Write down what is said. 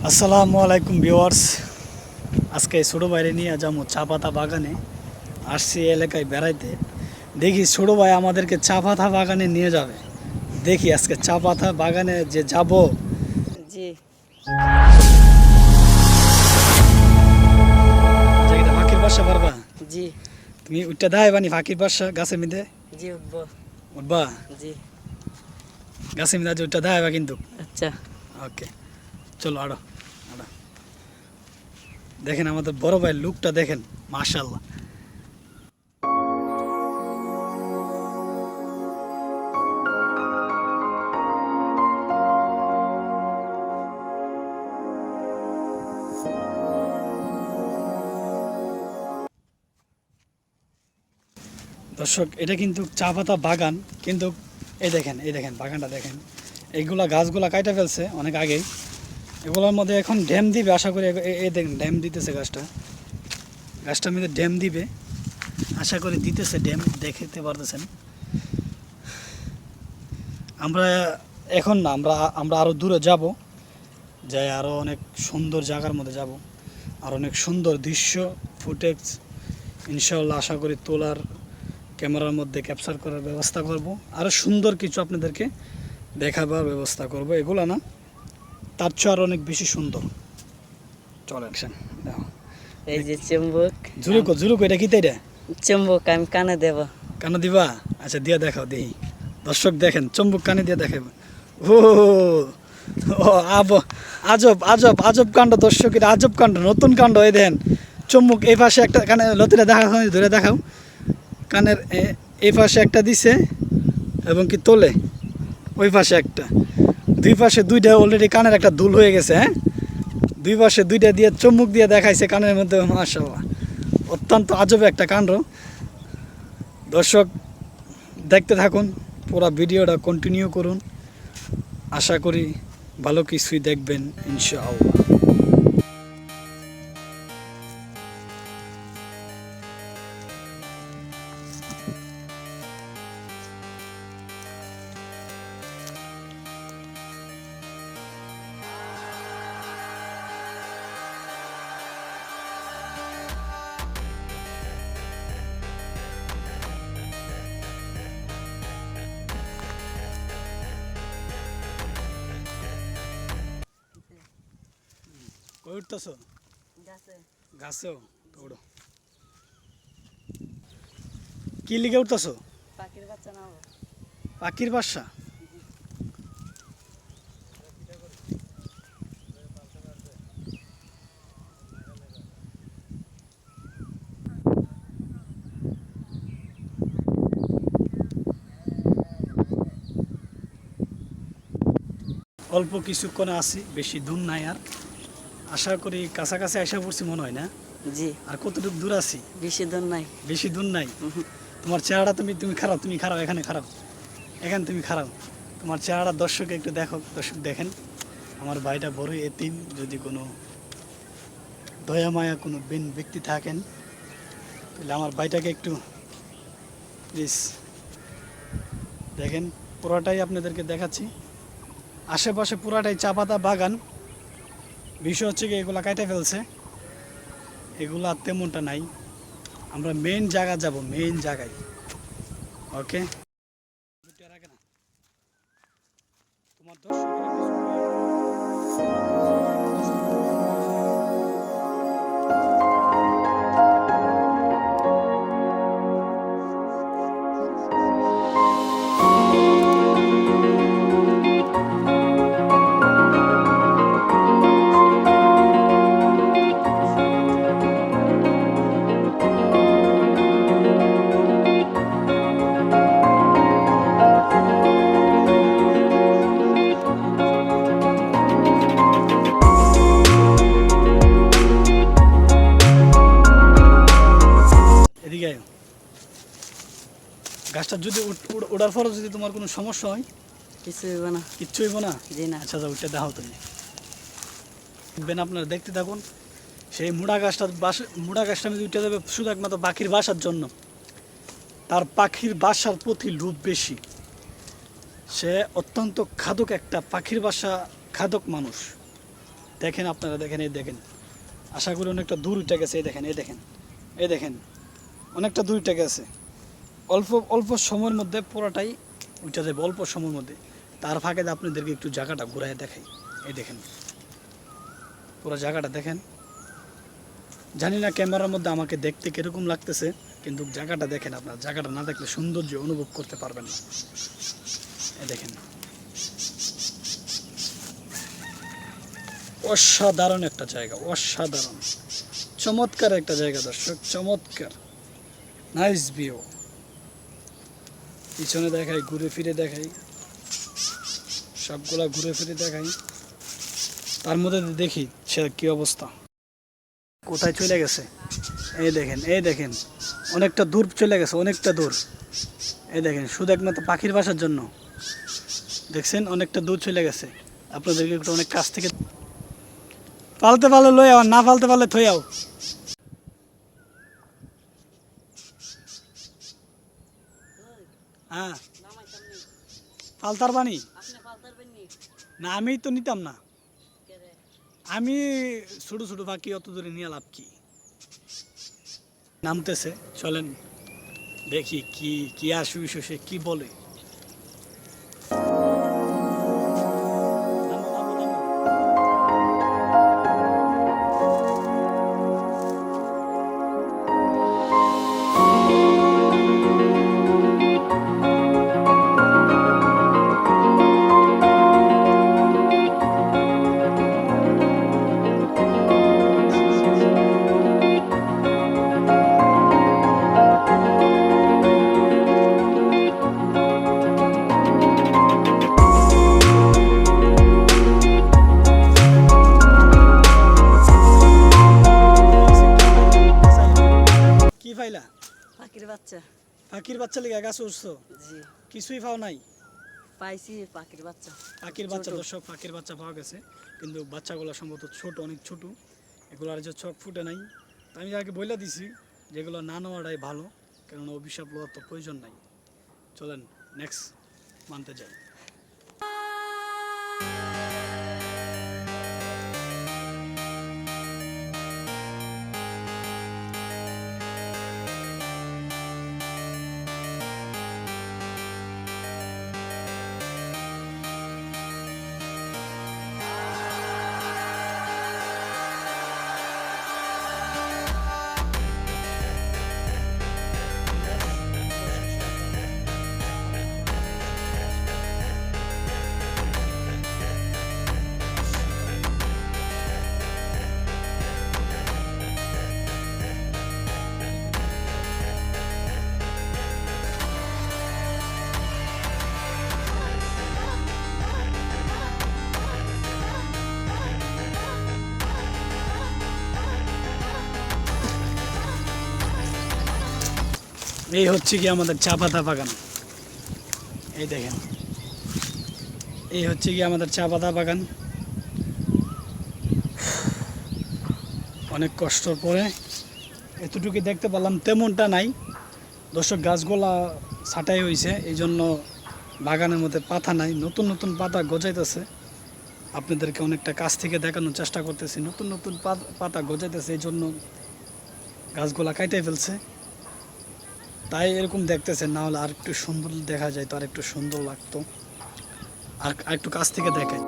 আসসালামু আলাইকুম ভিউয়ার্স। আজকে ছোটো ভাইরে নিয়ে যাবো চা পাতা বাগানে। আসছি এলাকায় বেড়াইতে, দেখি ছোটো ভাই আমাদেরকে চা পাতা বাগানে নিয়ে যাবে। দেখি আজকে চা পাতা বাগানে যে যাব। জি জায়গাটা ফাঁকির বাসা পারবা জি তুমি? উঠটা দেয় বানি ফাঁকির বাসা গাছের মধ্যে জি উঠবো। উঠবা? জি গাছের মধ্যে যে উঠটা দেয় কিন্তু। আচ্ছা ওকে, চলো আড়ো আড়ো। দেখেন আমাদের বড় ভাই লুকটা দেখেন, মাশাআল্লাহ। দর্শক, এটা কিন্তু চা পাতা বাগান, কিন্তু এই দেখেন বাগানটা দেখেন। এইগুলা গাছগুলা কাটা ফেলছে অনেক আগেই। এগুলোর মধ্যে এখন ড্যাম দিবে আশা করি। এই দেখেন ড্যাম দিতেছে গাছটার মধ্যে ড্যাম দিবে আশা করি, দিতেছে ড্যাম, দেখতে পারতেছেন। আমরা এখন না, আমরা আরও দূরে যাব, যাই আরও অনেক সুন্দর জায়গার মধ্যে যাব, আর অনেক সুন্দর দৃশ্য ফুটেজ ইনশাআল্লাহ আশা করি তোলার, ক্যামেরার মধ্যে ক্যাপচার করার ব্যবস্থা করব। আরও সুন্দর কিছু আপনাদেরকে দেখাবার ব্যবস্থা করব। এগুলো না, তার চেয়ে আরও অনেক বেশি সুন্দর। চল অ্যাকশন দাও। এই যে চুম্বক। জুরুকো এটা কি এটা? চুম্বক আমি কানে দেব। কানে দিবা? আচ্ছা দিয়া দেখাও দেখি। দর্শক দেখেন, চম্বুক কানে দিয়ে দেখাবে। ও ও আজব আজব আজব কাণ্ড দর্শকের, আজব কাণ্ড, নতুন কাণ্ড। এই দেন চম্বুক এই পাশে একটা, কানে লতিটা দেখা, ধরে দেখাও। কানের এই পাশে একটা দিছে এবং কি তোলে ওই পাশে একটা, দুই পাশে দুইটা অলরেডি কানের একটা দুল হয়ে গেছে। হ্যাঁ, দুই পাশে দুইটা দিয়ে চুম্বুক দিয়ে দেখাইছে কানের মধ্যে। মাশাআল্লাহ, অত্যন্ত আজব একটা কাণ্ড। দর্শক দেখতে থাকুন, পুরো ভিডিওটা কন্টিনিউ করুন। আশা করি ভালো কিছুই দেখবেন ইনশাআল্লাহ। কই উঠতেছো? গাছেও ওড়ো। কি লিগে উঠতেছো? পাখির বাচ্চা নাও। পাখির বাসা? অল্প কিছুক্ষণে আসি, বেশি দূর নাই আর। আশা করি কাছাকাছি আসা পড়ছি মনে হয় না। জি আর কতটুকু দূর আছি? বেশি দূর নাই। বেশি দূর নাই। তোমার চেহারাটা তুমি খারাপ, এখানে খারাপ, এখানে তুমি খারাপ। তোমার চেহারা দর্শক একটু দেখো। দর্শক দেখেন, আমার ভাইটা বড় এতিম। যদি কোনো দয়া মায়া কোনো ব্যক্তি থাকেন, তাহলে আমার ভাইটাকে একটু প্লিজ দেখেন। পুরাটাই আপনাদেরকে দেখাচ্ছি। আশেপাশে পুরাটাই চা পাতা বাগান। বিষয় হচ্ছে কি, এগুলা কাটে ফেলছে, এগুলা তেমনটা নাই। আমরা মেইন জায়গা যাব, মেইন জায়গায়। ওকে, তোমার এদিকে আয়। গাছটা যদি ওঠার পরে যদি তোমার কোনো সমস্যা হয়, কিছু হইব না। কিচ্ছু হইব না? জি না। আচ্ছা, ওইটা দেখাও তুমি। আপনারা দেখতে থাকুন। সেই মুড়া গাছটা আমি উঠে যাবে শুধু একমাত্র পাখির বাসার জন্য। তার পাখির বাসার প্রতি লোভ বেশি। সে অত্যন্ত খাদক একটা পাখির বাসা, খাদক মানুষ। দেখেন আপনারা, দেখেন এই দেখেন, আশা করি অনেকটা দূর উঠে গেছে। এই দেখেন, এই দেখেন, এই দেখেন, অনেকটা দূর উঠে গেছে। অল্প অল্প সময়ের মধ্যে পুরোটাই উঠে যাবে, অল্প সময়ের মধ্যে। তার ফাঁকে আপনাদেরকে একটু জায়গাটা ঘুরাই দেখাই। এই দেখেন পুরো জায়গাটা দেখেন। জানি না ক্যামেরার মধ্যে আমাকে দেখতে কিরকম লাগতেছে, কিন্তু জায়গাটা দেখেন আপনার। জায়গাটা না দেখলে সৌন্দর্য অনুভব করতে পারবেন না। এই দেখেন, অসাধারণ একটা জায়গা, অসাধারণ চমৎকার একটা জায়গা দর্শক, চমৎকার, নাইস ভিউ। পিছনে দেখাই, ঘুরে ফিরে দেখাই, সবগুলা ঘুরে ফিরে দেখাই। তার মধ্যে দেখি সে কি অবস্থা, কোথায় চলে গেছে। এই দেখেন, এই দেখেন, অনেকটা দূর চলে গেছে, অনেকটা দূর। এই দেখেন, শুধু একমাত্র পাখির বাসার জন্য দেখছেন, অনেকটা দূর চলে গেছে। আপনাদেরকে একটু অনেক কাছ থেকে, পালতে পারলে লই আও, না পালতে পারলে থই আও। হ্যাঁ, পালতার বানি আপনি পালতারবেন নি? না, আমি তো নিতাম না। কে রে? আমি ছোট ছোট পাখি অত দূরে নিয়ে লাভ কি। নামতেছে, চলেন দেখি কি কি আসু সে কি বলে। নামো, নামো, নামো। কি পাইলা? পাখির বাচ্চা। পাখির বাচ্চা লেগে গাছে উঠছো? জি, কিছুই পাও নাই? পাইছি পাখির বাচ্চা। পাখির বাচ্চা ছোট। দর্শক, পাখির বাচ্চা পাওয়া গেছে, কিন্তু বাচ্চাগুলো সম্ভবত ছোট, অনেক ছোট। এগুলো আর যে চোখ ফুটে নাই। তো আমি আগে বলে দিছি যেগুলো না নেওয়াটাই ভালো, কেননা অভিশাপ লওয়ার তো প্রয়োজন নাই। চলেন নেক্সট মানতে যাই। এই হচ্ছে কি আমাদের চা পাতা বাগান। এই দেখেন, এই হচ্ছে কি আমাদের চা পাতা বাগান। অনেক কষ্টর পরে এতটুকু দেখতে পারলাম, তেমনটা নাই দর্শক। গাছগুলা ছাঁটাই হয়েছে, এই জন্য বাগানের মধ্যে পাতা নাই, নতুন নতুন পাতা গজাইতেছে। আপনাদেরকে অনেকটা কাছ থেকে দেখানোর চেষ্টা করতেছি, নতুন নতুন পাতা গজাইতেছে, এই জন্য গাছগুলা কাইটে ফেলছে, তাই এরকম দেখতেছেন। না হলে আর একটু সুন্দর দেখা যায় তো আর একটু সুন্দর লাগতো। আর একটু কাছ থেকে দেখাই।